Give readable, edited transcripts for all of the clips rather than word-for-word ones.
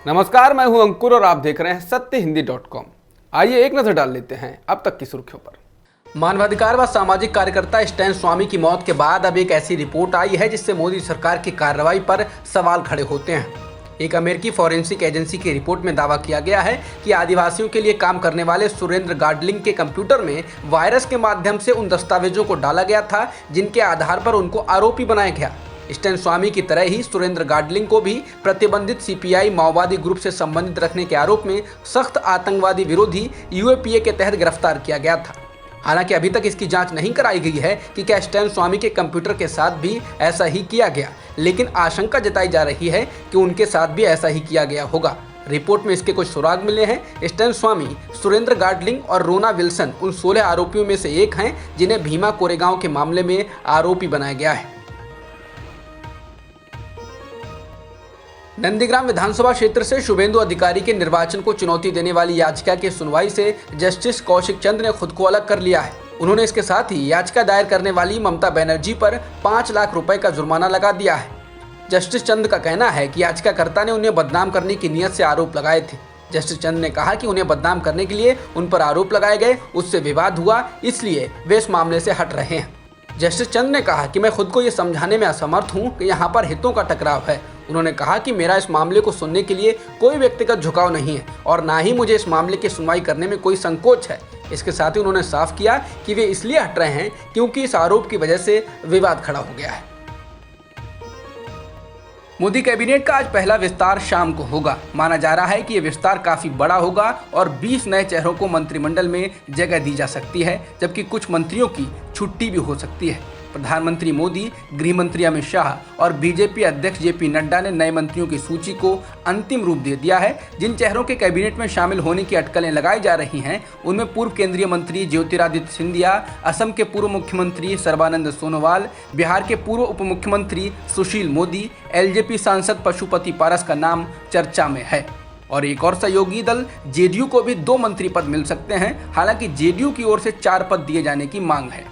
नमस्कार, मैं हूं अंकुर और आप देख रहे हैं सत्यहिंदी.com। आइए एक नजर डाल लेते हैं अब तक की सुर्खियों पर। मानवाधिकार व सामाजिक कार्यकर्ता स्टैन स्वामी की मौत के बाद अब एक ऐसी रिपोर्ट आई है जिससे मोदी सरकार की कार्रवाई पर सवाल खड़े होते हैं। एक अमेरिकी फॉरेंसिक एजेंसी की रिपोर्ट में दावा किया गया है कि आदिवासियों के लिए काम करने वाले सुरेंद्र गाडलिंग के कंप्यूटर में वायरस के माध्यम से उन दस्तावेजों को डाला गया था जिनके आधार पर उनको आरोपी बनाया गया। स्टैन स्वामी की तरह ही सुरेंद्र गाडलिंग को भी प्रतिबंधित सीपीआई माओवादी ग्रुप से संबंधित रखने के आरोप में सख्त आतंकवादी विरोधी यूएपीए के तहत गिरफ्तार किया गया था। हालांकि अभी तक इसकी जांच नहीं कराई गई है कि क्या स्टैन स्वामी के कंप्यूटर के साथ भी ऐसा ही किया गया, लेकिन आशंका जताई जा रही है कि उनके साथ भी ऐसा ही किया गया होगा। रिपोर्ट में इसके कुछ सुराग मिले हैं। स्टैन स्वामी, सुरेंद्र गाडलिंग और रोना विल्सन उन 16 आरोपियों में से एक हैं जिन्हें भीमा कोरेगांव के मामले में आरोपी बनाया गया है। नंदीग्राम विधानसभा क्षेत्र से शुभेंदु अधिकारी के निर्वाचन को चुनौती देने वाली याचिका की सुनवाई से जस्टिस कौशिक चंद ने खुद को अलग कर लिया है। उन्होंने इसके साथ ही याचिका दायर करने वाली ममता बनर्जी पर 5 लाख रुपए का जुर्माना लगा दिया है। जस्टिस चंद का कहना है कि याचिकाकर्ता ने उन्हें बदनाम करने की नीयत से आरोप लगाए थे। जस्टिस चंद ने कहा कि उन्हें बदनाम करने के लिए उन पर आरोप लगाए गए, उससे विवाद हुआ, इसलिए वे इस मामले से हट रहे हैं। जस्टिस चंद ने कहा कि मैं खुद को ये समझाने में असमर्थ हूं कि यहाँ पर हितों का टकराव है। उन्होंने कहा कि मेरा इस मामले को सुनने के लिए कोई व्यक्तिगत झुकाव नहीं है और ना ही मुझे इस मामले की सुनवाई करने में कोई संकोच है। इसके साथ ही उन्होंने साफ किया कि वे इसलिए हट रहे हैं क्योंकि इस आरोप की वजह से विवाद खड़ा हो गया है। मोदी कैबिनेट का आज पहला विस्तार शाम को होगा। माना जा रहा है कि यह विस्तार काफी बड़ा होगा और 20 नए चेहरों को मंत्रिमंडल में जगह दी जा सकती है, जबकि कुछ मंत्रियों की छुट्टी भी हो सकती है। प्रधानमंत्री मोदी, गृह मंत्री अमित शाह और बीजेपी अध्यक्ष जेपी नड्डा ने नए मंत्रियों की सूची को अंतिम रूप दे दिया है। जिन चेहरों के कैबिनेट में शामिल होने की अटकलें लगाई जा रही हैं, उनमें पूर्व केंद्रीय मंत्री ज्योतिरादित्य सिंधिया, असम के पूर्व मुख्यमंत्री सर्बानंद सोनोवाल, बिहार के पूर्व उप मुख्यमंत्री सुशील मोदी, एलजेपी सांसद पशुपति पारस का नाम चर्चा में है। और एक और सहयोगी दल जेडीयू को भी 2 मंत्री पद मिल सकते हैं। हालांकि जेडीयू की ओर से 4 पद दिए जाने की मांग है।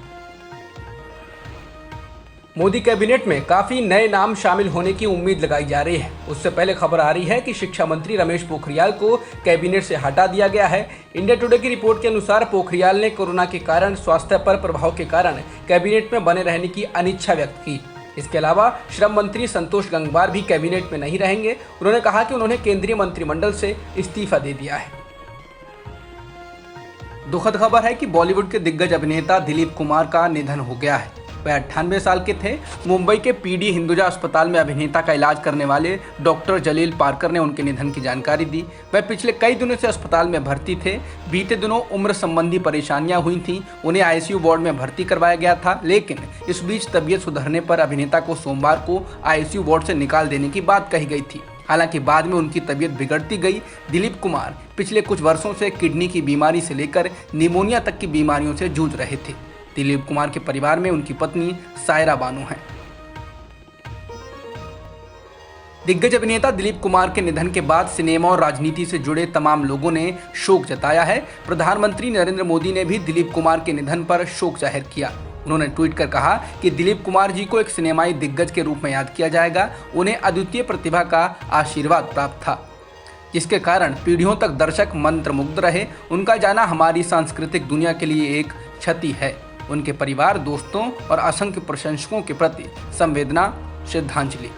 मोदी कैबिनेट में काफी नए नाम शामिल होने की उम्मीद लगाई जा रही है। उससे पहले खबर आ रही है कि शिक्षा मंत्री रमेश पोखरियाल को कैबिनेट से हटा दिया गया है। इंडिया टुडे की रिपोर्ट के अनुसार पोखरियाल ने कोरोना के कारण स्वास्थ्य पर प्रभाव के कारण कैबिनेट में बने रहने की अनिच्छा व्यक्त की। इसके अलावा श्रम मंत्री संतोष गंगवार भी कैबिनेट में नहीं रहेंगे। उन्होंने कहा कि उन्होंने केंद्रीय मंत्रिमंडल से इस्तीफा दे दिया है। दुखद खबर है कि बॉलीवुड के दिग्गज अभिनेता दिलीप कुमार का निधन हो गया है। वह 98 साल के थे। मुंबई के पीडी हिंदुजा अस्पताल में अभिनेता का इलाज करने वाले डॉक्टर जलील पारकर ने उनके निधन की जानकारी दी। वह पिछले कई दिनों से अस्पताल में भर्ती थे। बीते दिनों उम्र संबंधी परेशानियां हुई थीं। उन्हें आईसीयू वार्ड में भर्ती करवाया गया था, लेकिन इस बीच तबीयत सुधरने पर अभिनेता को सोमवार को आईसीयू वार्ड से निकाल देने की बात कही गई थी। हालांकि बाद में उनकी तबीयत बिगड़ती गई। दिलीप कुमार पिछले कुछ वर्षों से किडनी की बीमारी से लेकर निमोनिया तक की बीमारियों से जूझ रहे थे। दिलीप कुमार के परिवार में उनकी पत्नी सायरा बानो हैं। दिग्गज अभिनेता दिलीप कुमार के निधन के बाद सिनेमा और राजनीति से जुड़े तमाम लोगों ने शोक जताया है। प्रधानमंत्री नरेंद्र मोदी ने भी दिलीप कुमार के निधन पर शोक जाहिर किया। उन्होंने ट्वीट कर कहा कि दिलीप कुमार जी को एक सिनेमाई दिग्गज के रूप में याद किया जाएगा। उन्हें अद्वितीय प्रतिभा का आशीर्वाद प्राप्त था, जिसके कारण पीढ़ियों तक दर्शक मंत्रमुग्ध रहे। उनका जाना हमारी सांस्कृतिक दुनिया के लिए एक क्षति है। उनके परिवार, दोस्तों और असंख्य प्रशंसकों के प्रति संवेदना, श्रद्धांजलि।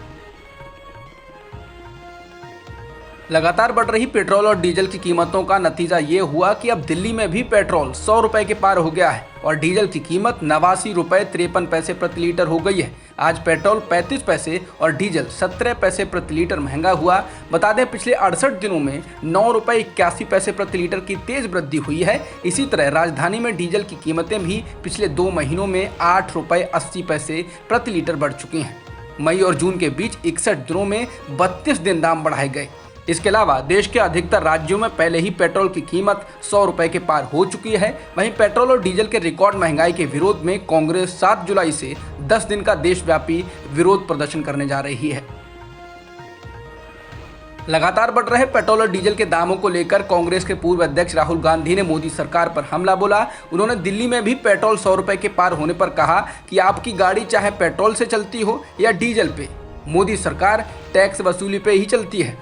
लगातार बढ़ रही पेट्रोल और डीजल की कीमतों का नतीजा ये हुआ कि अब दिल्ली में भी पेट्रोल 100 रुपए के पार हो गया है और डीजल की कीमत 89 रुपए 53 पैसे प्रति लीटर हो गई है। आज पेट्रोल 35 पैसे और डीजल 17 पैसे प्रति लीटर महंगा हुआ। बता दें, पिछले 68 दिनों में 9 रुपए 81 पैसे प्रति लीटर की तेज वृद्धि हुई है। इसी तरह राजधानी में डीजल की कीमतें भी पिछले 2 महीनों में 8 रुपए 80 पैसे प्रति लीटर बढ़ चुकी हैं। मई और जून के बीच 61 दिनों में 32 दिन दाम बढ़ाए गए। इसके अलावा देश के अधिकतर राज्यों में पहले ही पेट्रोल की कीमत 100 रुपए के पार हो चुकी है। वहीं पेट्रोल और डीजल के रिकॉर्ड महंगाई के विरोध में कांग्रेस 7 जुलाई से 10 दिन का देशव्यापी विरोध प्रदर्शन करने जा रही है। लगातार बढ़ रहे पेट्रोल और डीजल के दामों को लेकर कांग्रेस के पूर्व अध्यक्ष राहुल गांधी ने मोदी सरकार पर हमला बोला। उन्होंने दिल्ली में भी पेट्रोल 100 रुपए के पार होने पर कहा कि आपकी गाड़ी चाहे पेट्रोल से चलती हो या डीजल पे, मोदी सरकार टैक्स वसूली पे ही चलती है।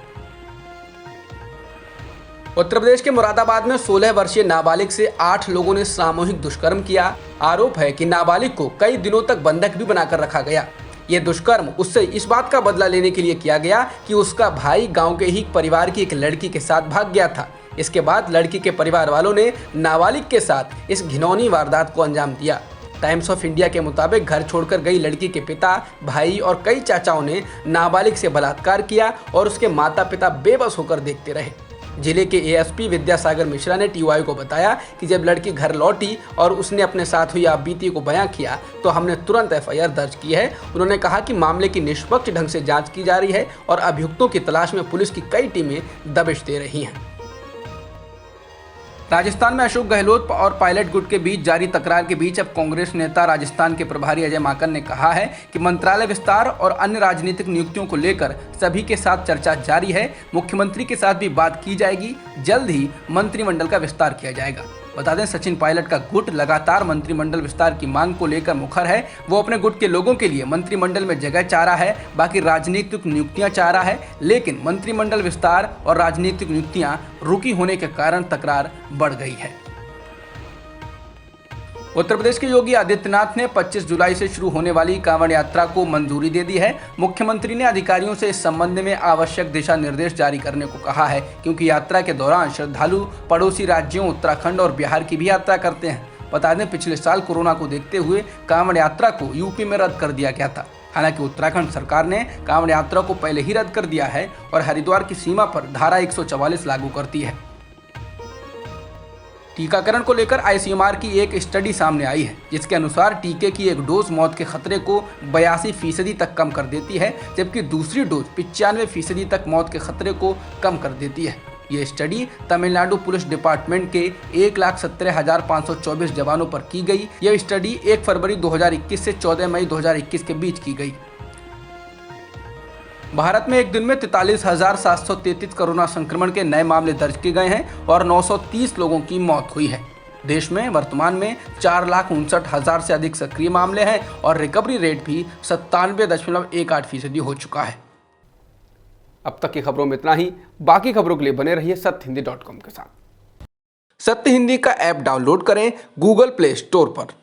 उत्तर प्रदेश के मुरादाबाद में 16 वर्षीय नाबालिग से 8 लोगों ने सामूहिक दुष्कर्म किया। आरोप है कि नाबालिग को कई दिनों तक बंधक भी बनाकर रखा गया। ये दुष्कर्म उससे इस बात का बदला लेने के लिए किया गया कि उसका भाई गांव के ही परिवार की एक लड़की के साथ भाग गया था। इसके बाद लड़की के परिवार वालों ने नाबालिग के साथ इस घिनौनी वारदात को अंजाम दिया। टाइम्स ऑफ इंडिया के मुताबिक घर छोड़कर गई लड़की के पिता, भाई और कई चाचाओं ने नाबालिग से बलात्कार किया और उसके माता पिता बेबस होकर देखते रहे। जिले के एएसपी विद्यासागर मिश्रा ने टीवाई को बताया कि जब लड़की घर लौटी और उसने अपने साथ हुई आपबीती को बयां किया तो हमने तुरंत एफआईआर दर्ज की है। उन्होंने कहा कि मामले की निष्पक्ष ढंग से जांच की जा रही है और अभियुक्तों की तलाश में पुलिस की कई टीमें दबिश दे रही हैं। राजस्थान में अशोक गहलोत और पायलट गुट के बीच जारी तकरार के बीच अब कांग्रेस नेता राजस्थान के प्रभारी अजय माकन ने कहा है कि मंत्रालय विस्तार और अन्य राजनीतिक नियुक्तियों को लेकर सभी के साथ चर्चा जारी है। मुख्यमंत्री के साथ भी बात की जाएगी। जल्द ही मंत्रिमंडल का विस्तार किया जाएगा। बता दें, सचिन पायलट का गुट लगातार मंत्रिमंडल विस्तार की मांग को लेकर मुखर है। वो अपने गुट के लोगों के लिए मंत्रिमंडल में जगह चाह रहा है, बाकी राजनीतिक नियुक्तियां चाह रहा है, लेकिन मंत्रिमंडल विस्तार और राजनीतिक नियुक्तियां रुकी होने के कारण तकरार बढ़ गई है। उत्तर प्रदेश के योगी आदित्यनाथ ने 25 जुलाई से शुरू होने वाली कांवड़ यात्रा को मंजूरी दे दी है। मुख्यमंत्री ने अधिकारियों से इस संबंध में आवश्यक दिशा निर्देश जारी करने को कहा है, क्योंकि यात्रा के दौरान श्रद्धालु पड़ोसी राज्यों उत्तराखंड और बिहार की भी यात्रा करते हैं। बता दें, पिछले साल कोरोना को देखते हुए कांवड़ यात्रा को यूपी में रद्द कर दिया गया था। हालांकि उत्तराखंड सरकार ने कांवड़ यात्रा को पहले ही रद्द कर दिया है और हरिद्वार की सीमा पर धारा 144 लागू करती है। टीकाकरण को लेकर आईसीएमआर की एक स्टडी सामने आई है, जिसके अनुसार टीके की एक डोज मौत के खतरे को 82% तक कम कर देती है, जबकि दूसरी डोज 95% तक मौत के खतरे को कम कर देती है। ये स्टडी तमिलनाडु पुलिस डिपार्टमेंट के 1,17,524 जवानों पर की गई। यह स्टडी 1 फरवरी 2021 से 14 मई 2021 के बीच की गई। भारत में एक दिन में 43,733 कोरोना संक्रमण के नए मामले दर्ज किए गए हैं और 930 लोगों की मौत हुई है। देश में वर्तमान में 4,59,000 से अधिक सक्रिय मामले हैं और रिकवरी रेट भी 97.18% हो चुका है। अब तक की खबरों में इतना ही। बाकी खबरों के लिए बने रहिए सत्यहिंदी.com के साथ। सत्य हिंदी का ऐप डाउनलोड करें गूगल प्ले स्टोर पर।